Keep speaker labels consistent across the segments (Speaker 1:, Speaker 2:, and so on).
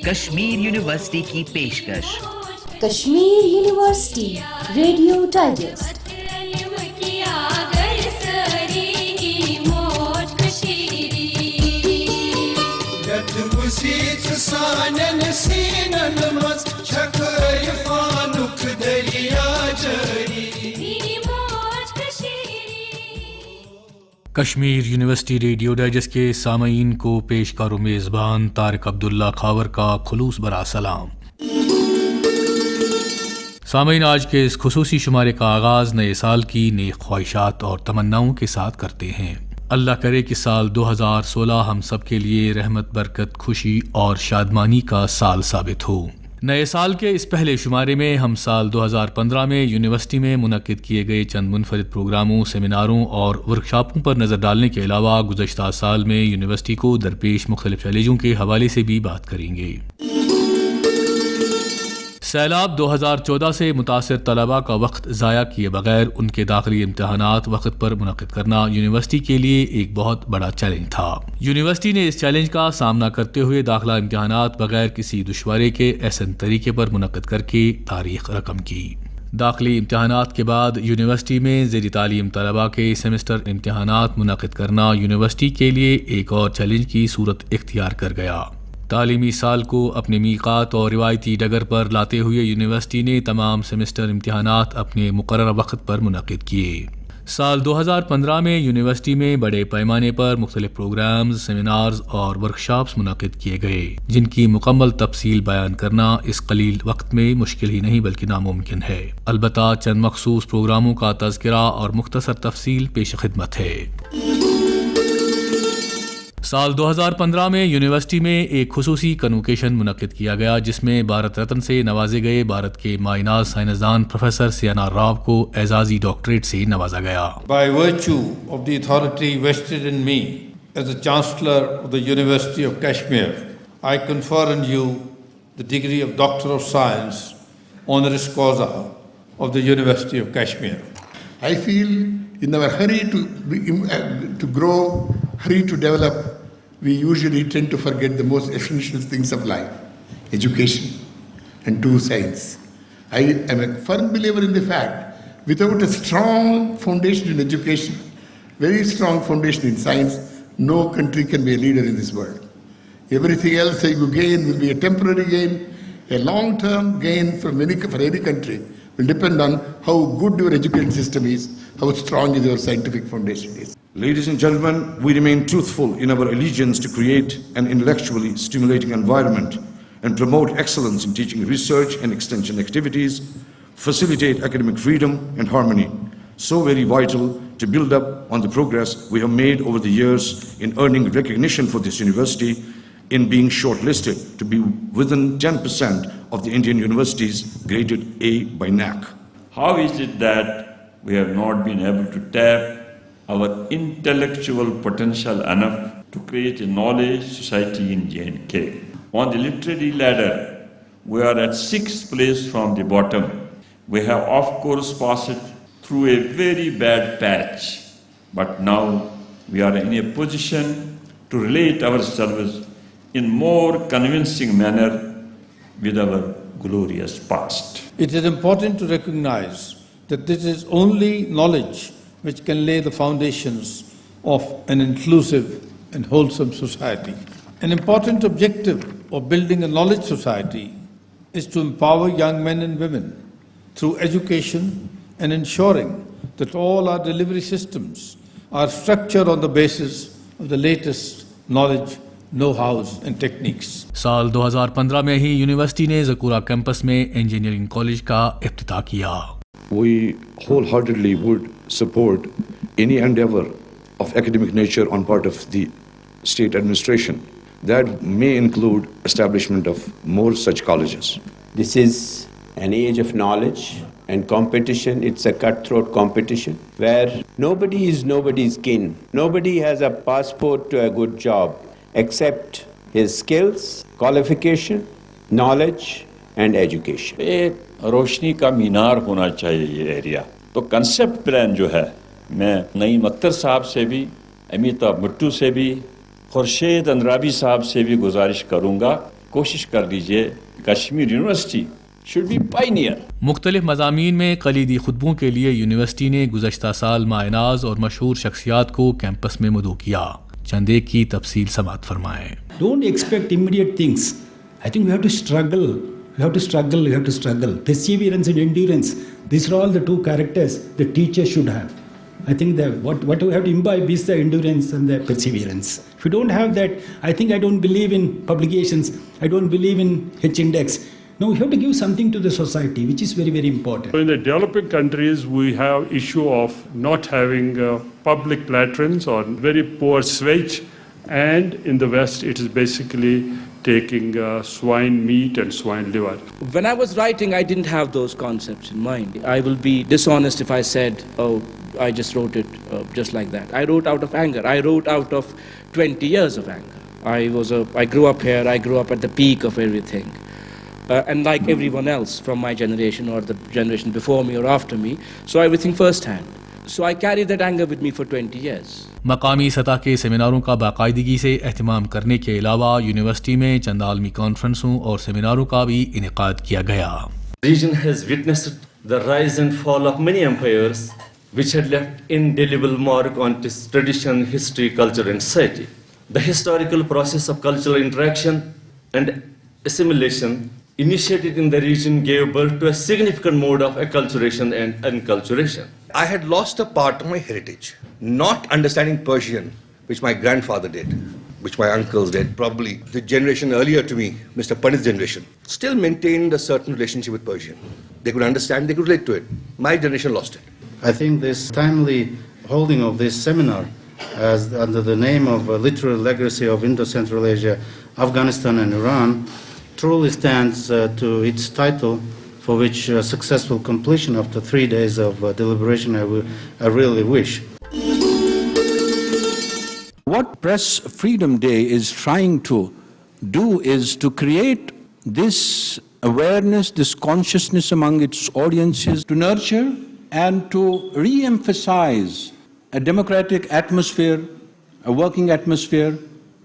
Speaker 1: Kashmir university کی پیشکش
Speaker 2: Kashmir university radio digest.
Speaker 3: Kashmir university radio digest کے سامعین کو پیشکار و میزبان طارق عبداللہ خاور کا خلوص برا سلام۔ سامعین، آج کے اس خصوصی شمارے کا آغاز نئے سال کی نیک خواہشات اور تمناؤں کے ساتھ کرتے ہیں۔ اللہ کرے کہ سال 2016 ہم سب کے لیے رحمت، برکت، خوشی اور شادمانی کا سال ثابت ہو۔ نئے سال کے اس پہلے شمارے میں ہم سال 2015 میں یونیورسٹی میں منعقد کیے گئے چند منفرد پروگراموں، سیمیناروں اور ورکشاپوں پر نظر ڈالنے کے علاوہ گزشتہ سال میں یونیورسٹی کو درپیش مختلف چیلنجوں کے حوالے سے بھی بات کریں گے۔ سیلاب 2014 سے متاثر طلباء کا وقت ضائع کیے بغیر ان کے داخلی امتحانات وقت پر منعقد کرنا یونیورسٹی کے لیے ایک بہت بڑا چیلنج تھا۔ یونیورسٹی نے اس چیلنج کا سامنا کرتے ہوئے داخلہ امتحانات بغیر کسی دشواری کے احسن طریقے پر منعقد کر کے تاریخ رقم کی۔ داخلی امتحانات کے بعد یونیورسٹی میں زیر تعلیم طلباء کے سیمسٹر امتحانات منعقد کرنا یونیورسٹی کے لیے ایک اور چیلنج کی صورت اختیار کر گیا۔ تعلیمی سال کو اپنے میقات اور روایتی ڈگر پر لاتے ہوئے یونیورسٹی نے تمام سیمسٹر امتحانات اپنے مقررہ وقت پر منعقد کیے۔ سال 2015 میں یونیورسٹی میں بڑے پیمانے پر مختلف پروگرامز، سیمینارز اور ورکشاپس منعقد کیے گئے، جن کی مکمل تفصیل بیان کرنا اس قلیل وقت میں مشکل ہی نہیں بلکہ ناممکن ہے۔ البتہ چند مخصوص پروگراموں کا تذکرہ اور مختصر تفصیل پیش خدمت ہے۔ سال 2015 میں یونیورسٹی میں ایک خصوصی کنوکیشن منعقد کیا گیا، جس میں بھارت رتن سے نوازے گئے بھارت کے مائناز سائنسدان پروفیسر سیانار راؤ کو اعزازی ڈاکٹریٹ سے نوازا گیا۔
Speaker 4: By virtue of the authority vested in me as the Chancellor of the University of Kashmir, I confer on you the degree of Doctor of Science, honoris causa of the University of Kashmir.
Speaker 5: I feel in our hurry to grow, hurry to develop, we usually tend to forget the most essential things of life, education and science. I am a firm believer in the fact, without a strong foundation in education, very strong foundation in science, no country can be a leader in this world. Everything else that you gain will be a temporary gain. A long-term gain for any country will depend on how good your education system is, how strong is your scientific foundation is.
Speaker 6: Ladies and gentlemen, we remain truthful in our allegiance to create an intellectually stimulating environment and promote excellence in teaching, research and extension activities, facilitate academic freedom and harmony, so very vital to build up on the progress we have made over the years in earning recognition for this university, in being shortlisted to be within 10% of the Indian universities graded A by NAAC.
Speaker 7: How is it that we have not been able to tap our intellectual potential enough to create a knowledge society in J&K? On the literary ladder, we are at 6th place from the bottom. We have of course passed through a very bad patch, but now we are in a position to relate ourselves in more convincing manner with our glorious past.
Speaker 4: It is important to recognize that this is only knowledge which can lay the foundations of an inclusive and wholesome society. An important objective of building a knowledge society is to empower young men and women through education and ensuring that all our delivery systems are structured on the basis of the latest knowledge, know-hows and techniques.
Speaker 3: سال 2015 میں ہی university نے زکورہ campus میں engineering college کا افتتاح کیا۔
Speaker 6: We wholeheartedly would support any endeavor of academic nature on part of the state administration that may include establishment of more such colleges.
Speaker 8: This is an age of knowledge and competition. It's a cutthroat competition where nobody is nobody's kin. Nobody has a passport to a good job except his skills, qualification, knowledge and education.
Speaker 9: ایک
Speaker 7: روشنی کا مینار ہونا چاہیے یہ area. تو concept plan جو ہے میں نعیم اختر صاحب سے بھی, امیتابھ مٹو سے بھی, خورشید اندرابی صاحب سے بھی گزارش کروں گا, کوشش کر لیجئے Kashmir university should be pioneer.
Speaker 3: مختلف مضامین میں کلیدی خطبوں کے لیے یونیورسٹی نے گزشتہ سال ماہ ناز اور مشہور شخصیات کو کیمپس میں مدعو کیا. چند ایک کی تفصیل سماعت فرمائیں.
Speaker 9: Don't expect immediate things. I think we have to struggle. We have to struggle. Perseverance and endurance. These are all the two characters the teacher should have. I think that what we have to imbibe is the endurance and the perseverance. If you don't have that, I think I don't believe in publications. I don't believe in H-index. No, we have to give something to the society, which is very, very important.
Speaker 10: In the developing countries, we have issue of not having public latrines or very poor sewage. And in the West, it is basically taking swine meat and swine liver.
Speaker 11: When I was writing, I didn't have those concepts in mind. I will be dishonest if I said, oh, I just wrote it just like that. I wrote out of anger. I wrote out of 20 years of anger. I grew up here. I grew up at the peak of everything. And like everyone else from my generation or the generation before me or after me, so everything first hand. So I carried that anger with me for 20 years.
Speaker 3: مقامی سطح کے سیمیناروں کا باقاعدگی سے اہتمام کرنے کے علاوہ یونیورسٹی میں چند عالمی کانفرنسوں اور سیمیناروں کا بھی انعقاد کیا گیا.
Speaker 12: The region has witnessed the rise and fall of many empires which had left indelible mark on its tradition, history, culture and society. The historical process of cultural interaction and assimilation initiated in the region gave birth to a significant mode of acculturation and enculturation.
Speaker 13: I had lost a part of my heritage, not understanding Persian, which my grandfather did, which my uncles did. Probably the generation earlier to me, Mr. Pandit's generation, still maintained a certain relationship with Persian. They could understand, they could relate to it. My generation lost it.
Speaker 14: I think this timely holding of this seminar as under the name of Literary Legacy of Indo-Central Asia, Afghanistan and Iran truly stands to its title, for which successful completion after 3 days of deliberation I really wish.
Speaker 15: What Press Freedom Day is trying to do is to create this awareness, this consciousness among its audiences, to nurture and to re-emphasize a democratic atmosphere, a working atmosphere,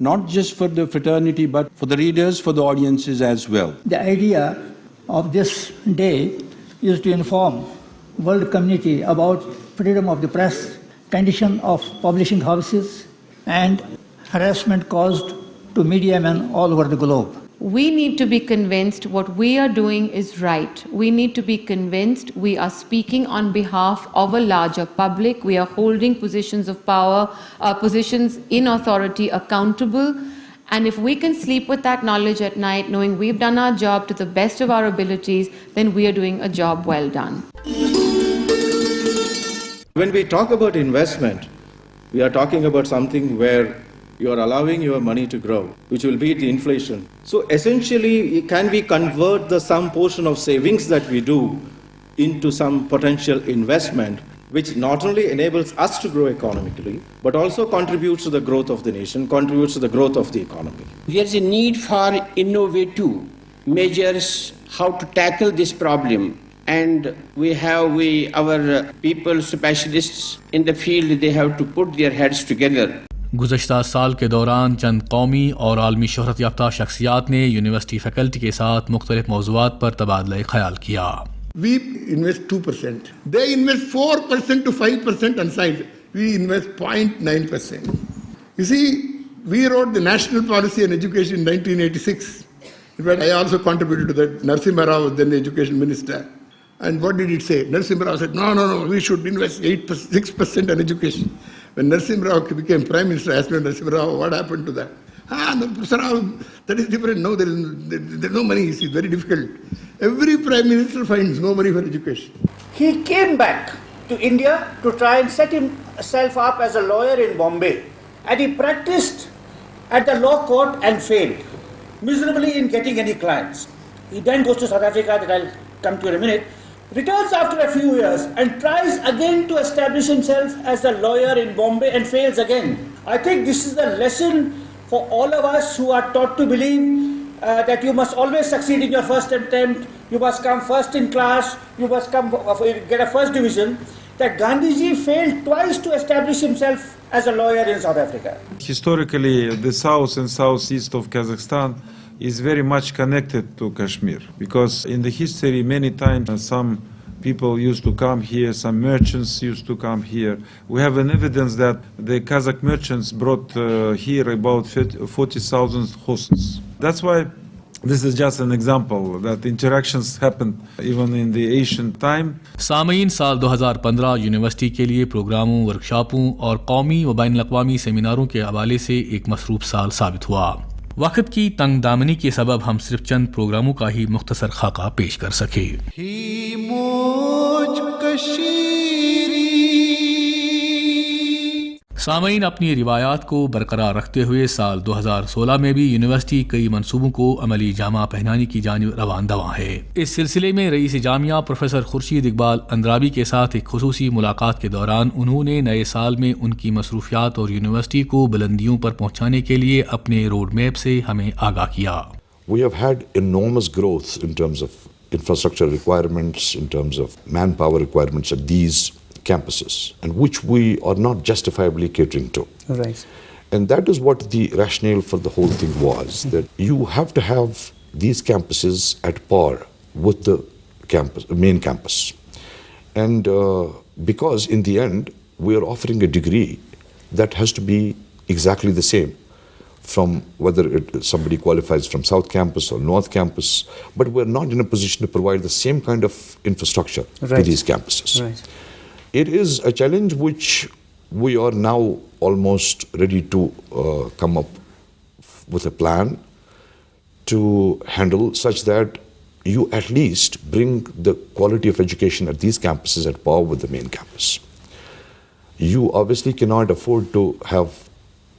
Speaker 15: not just for the fraternity but for the readers, for the audiences as well.
Speaker 16: The idea of this day is to inform world community about freedom of the press, condition of publishing houses and harassment caused to media men all over the globe.
Speaker 17: We need to be convinced what we are doing is right. We need to be convinced we are speaking on behalf of a larger public. We are holding positions of power, positions in authority accountable. And if we can sleep with that knowledge at night, knowing we've done our job to the best of our abilities, then we are doing a job well done.
Speaker 18: When we talk about investment, we are talking about something where you are allowing your money to grow, which will beat the inflation. So essentially, can we convert some portion of savings that we do into some potential investment, which not only enables us to grow economically, but also contributes to the growth of the nation, contributes to the growth of the economy.
Speaker 19: There is a need for innovative measures how to tackle this problem. And our people, specialists in the field, they have to put their heads together.
Speaker 3: گزشتہ سال کے دوران چند قومی اور عالمی شہرت یافتہ شخصیات نے یونیورسٹی فیکلٹی کے ساتھ مختلف موضوعات پر تبادلہ خیال کیا.
Speaker 5: We invest 2%. They invest 4% to 5% on science. We invest 0.9%. You see, we wrote the national policy on education in 1986. In fact, I also contributed to that. Narasimha Rao was then the education minister. And what did it say? Narasimha Rao said, no, we should invest 6% on education. When Narasimha Rao became Prime Minister, I asked Narasimha Rao, what happened to that? No, Professor Rao, that is different. No, there is no money. It's very difficult. Every Prime Minister finds no money for education.
Speaker 20: He came back to India to try and set himself up as a lawyer in Bombay. And he practiced at the law court and failed miserably in getting any clients. He then goes to South Africa, that I'll come to in a minute, returns after a few years and tries again to establish himself as a lawyer in Bombay and fails again. I think this is the lesson for all of us who are taught to believe that you must always succeed in your first attempt, you must come first in class, you must get a first division, that Gandhiji failed twice to establish himself as a lawyer in South Africa.
Speaker 21: Historically, the south and southeast of Kazakhstan is very much connected to Kashmir, because in the history many times some people used to come here, some merchants used to come here. We have an evidence that the Kazakh merchants brought here about 40,000 horses. That's why this is just an example that interactions happened even in the ancient time.
Speaker 3: सामीन, साल 2015 university के लिए प्रोग्रामों, वर्कशॉपों और कौमी व बैनुल अक़वामी सेमिनारों के हवाले से एक मसरूफ साल साबित हुआ। वक्त की तंग दामनी के सबब हम सिर्फ चंद प्रोग्रामों का ही मुख्तसर खाका पेश कर सके। सामीन, अपनी रिवायात को बरकरार रखते हुए साल 2016 में भी यूनिवर्सिटी कई मंसूबों को अमली जामा पहनाने की जानिब रवान दवा है। इस सिलसिले में रईस जामिया प्रोफेसर खुर्शीद इकबाल अंद्राबी के साथ एक खुसूसी मुलाकात के दौरान उन्होंने नए साल में उनकी मसरूफियात और यूनिवर्सिटी को बुलंदियों पर पहुँचाने के लिए अपने रोड मैप से हमें आगाह किया।
Speaker 6: We have had enormous growth in terms of infrastructure requirements, in terms of manpower requirements at these campuses, and which we are not justifiably catering to.
Speaker 22: Right.
Speaker 6: And that is what the rationale for the whole thing was, that you have to have these campuses at par with the campus, main campus. And because in the end, we are offering a degree that has to be exactly the same, from whether somebody qualifies from South Campus or North Campus, but we're not in a position to provide the same kind of infrastructure to these campuses.
Speaker 22: Right.
Speaker 6: It is a challenge which we are now almost ready to come up with a plan to handle, such that you at least bring the quality of education at these campuses at par with the main campus. You obviously cannot afford to have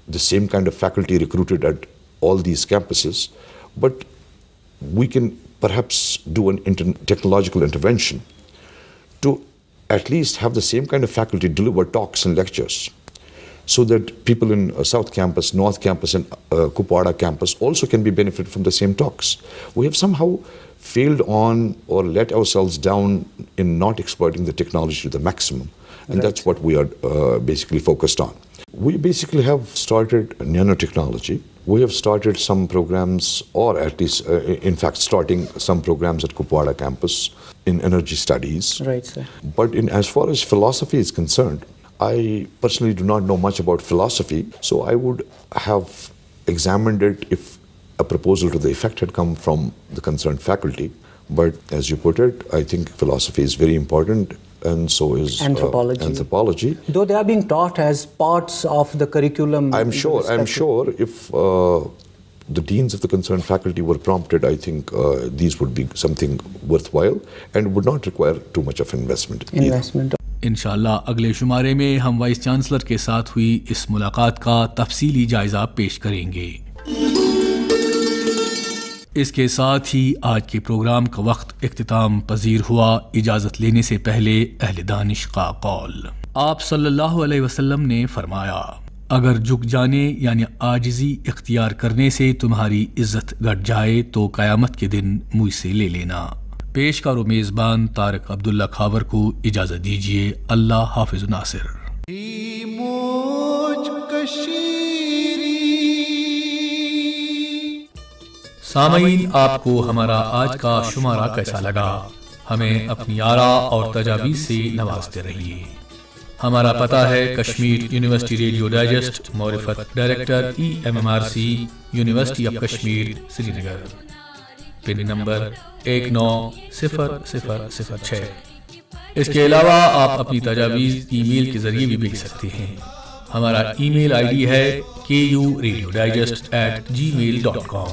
Speaker 6: the same kind of faculty recruited at all these campuses, but we can perhaps do an technological intervention to at least have the same kind of faculty deliver talks and lectures, so that people in South Campus, North Campus and Kupwara Campus also can be benefited from the same talks. We have somehow failed on or let ourselves down in not exploiting the technology to the maximum, and that's what we are basically focused on. We basically have started nanotechnology. We have started some programs, or at least in fact starting some programs at Kupwara Campus in energy studies.
Speaker 22: Right, sir.
Speaker 6: But as far as philosophy is concerned, I personally do not know much about philosophy, so I would have examined it if a proposal to the effect had come from the concerned faculty. But as you put it, I think philosophy is very important, and so is anthropology.
Speaker 22: Though they are being taught as parts of the curriculum.
Speaker 6: I'm sure if the deans of the concerned faculty were prompted, I think these would be something worthwhile and would not require too much of investment.
Speaker 3: इंशाअल्लाह अगले शुमारे में हम vice chancellor के साथ हुई इस मुलाकात का तफसीली जायजा पेश करेंगे। इसके साथ ही आज के प्रोग्राम का वक्त इख्तिताम पजीर हुआ। इजाज़त लेने से पहले अहले दानिश का कौल। आप सल्लल्लाहु अलैहि वसल्लम ने फरमाया, अगर झुक जाने यानी आजिज़ी इख्तियार करने से तुम्हारी इज्जत घट जाए तो क़यामत के दिन मुझसे ले लेना। पेशकार और मेज़बान तारिक अब्दुल्ला खावर को इजाज़त दीजिए। अल्लाह हाफ़िज़ नासिर। सामईन, आपको हमारा आज का शुमारा कैसा लगा? हमें अपनी आरा और तजावीज़ से नवाजते रहिए। हमारा पता है Kashmir university radio digest, Maurifat director EMMRC, university of Kashmir, Srinagar. Pin number 190006। इसके अलावा आप अपनी तजावीज़ ईमेल के जरिए भी भेज सकते हैं। हमारा ईमेल ID है KURadiodigest@gmail.com।